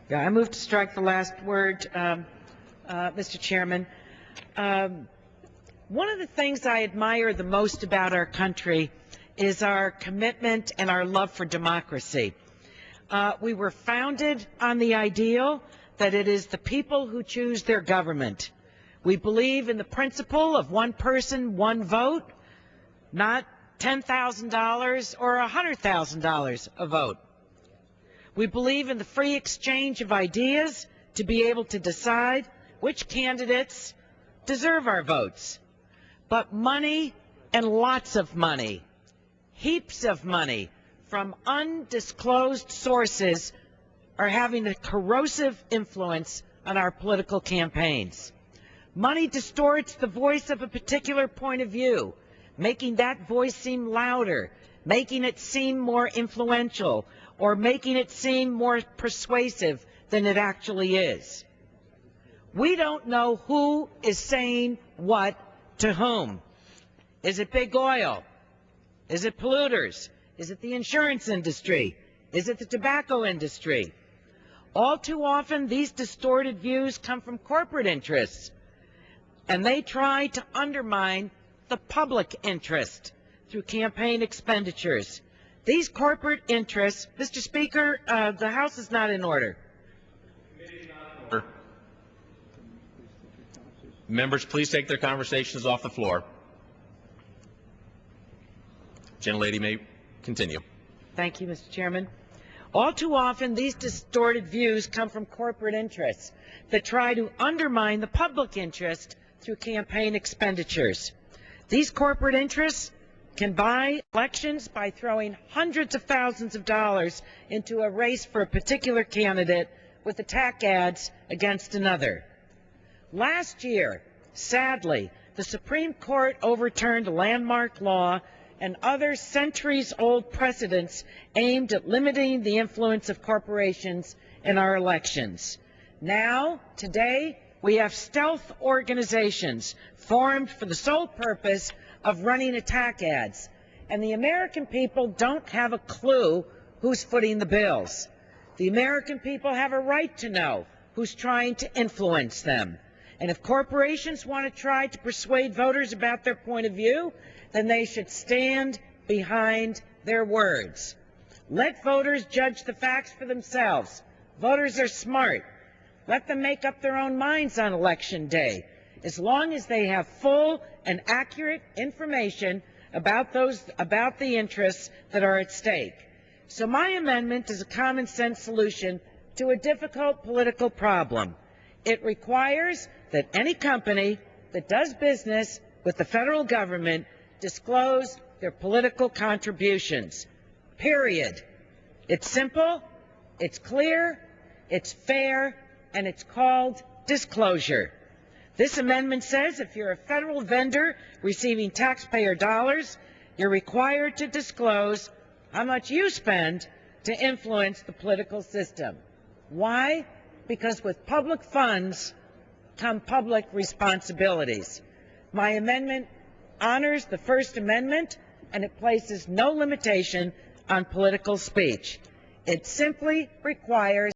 Yeah, I move to strike the last word, Mr. Chairman. One of the things I admire the most about our country is our commitment and our love for democracy. We were founded on the ideal that it is the people who choose their government. We believe in the principle of one person, one vote, not $10,000 or $100,000 a vote. We believe in the free exchange of ideas to be able to decide which candidates deserve our votes. But money, and lots of money, heaps of money from undisclosed sources are having a corrosive influence on our political campaigns. Money distorts the voice of a particular point of view, making that voice seem louder, making it seem more influential, or making it seem more persuasive than it actually is. We don't know who is saying what to whom. Is it big oil? Is it polluters? Is it the insurance industry? Is it the tobacco industry? All too often, these distorted views come from corporate interests, and they try to undermine the public interest through campaign expenditures. These corporate interests, Mr. Speaker, the House is not in order. Members, please take their conversations off the floor. Gentlelady may continue. Thank you, Mr. Chairman. All too often, these distorted views come from corporate interests that try to undermine the public interest through campaign expenditures. These corporate interests can buy elections by throwing hundreds of thousands of dollars into a race for a particular candidate with attack ads against another. Last year, sadly, the Supreme Court overturned a landmark law and other centuries-old precedents aimed at limiting the influence of corporations in our elections. Now, today, we have stealth organizations formed for the sole purpose of running attack ads, and the American people don't have a clue who's footing the bills. The American people have a right to know who's trying to influence them. And if corporations want to try to persuade voters about their point of view, then they should stand behind their words. Let voters judge the facts for themselves. Voters are smart. Let them make up their own minds on Election Day, as long as they have full and accurate information about the interests that are at stake. So my amendment is a common sense solution to a difficult political problem. It requires that any company that does business with the federal government disclose their political contributions, period. It's simple, it's clear, it's fair, and it's called disclosure. This amendment says if you're a federal vendor receiving taxpayer dollars, you're required to disclose how much you spend to influence the political system. Why? Because with public funds come public responsibilities. My amendment honors the First Amendment, and it places no limitation on political speech. It simply requires